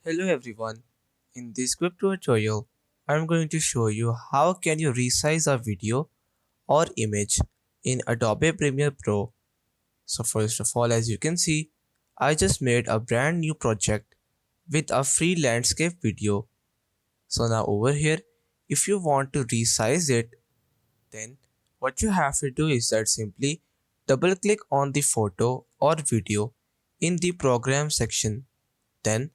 Hello everyone. In this quick tutorial, I'm going to show you how can you resize a video or image in Adobe Premiere Pro. So first of all, as you can see, I just made a brand new project with a free landscape video. So now over here, if you want to resize it, then what you have to do is that simply double click on the photo or video in the program section. Then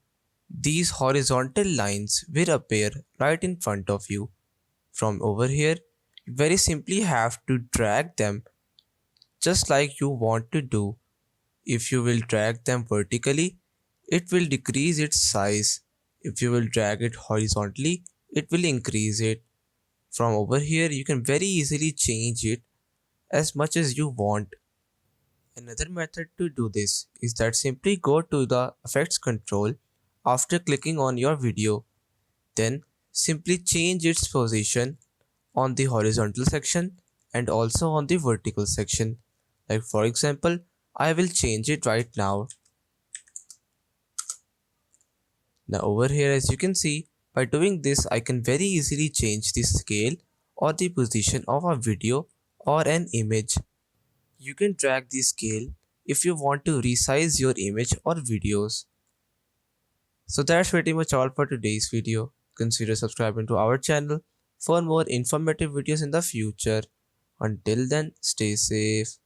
these horizontal lines will appear right in front of you. From over here, you very simply have to drag them just like you want to do. If you will drag them vertically, it will decrease its size. If you will drag it horizontally, it will increase it. From over here, you can very easily change it as much as you want. Another method to do this is that simply go to the effects control after clicking on your video. Then simply change its position on the horizontal section and also on the vertical section. Like for example, I will change it right now. Now over here, as you can see, by doing this I can very easily change the scale or the position of a video or an image. You can drag the scale if you want to resize your image or videos. So that's pretty much all for today's video. Consider subscribing to our channel for more informative videos in the future. Until then, stay safe.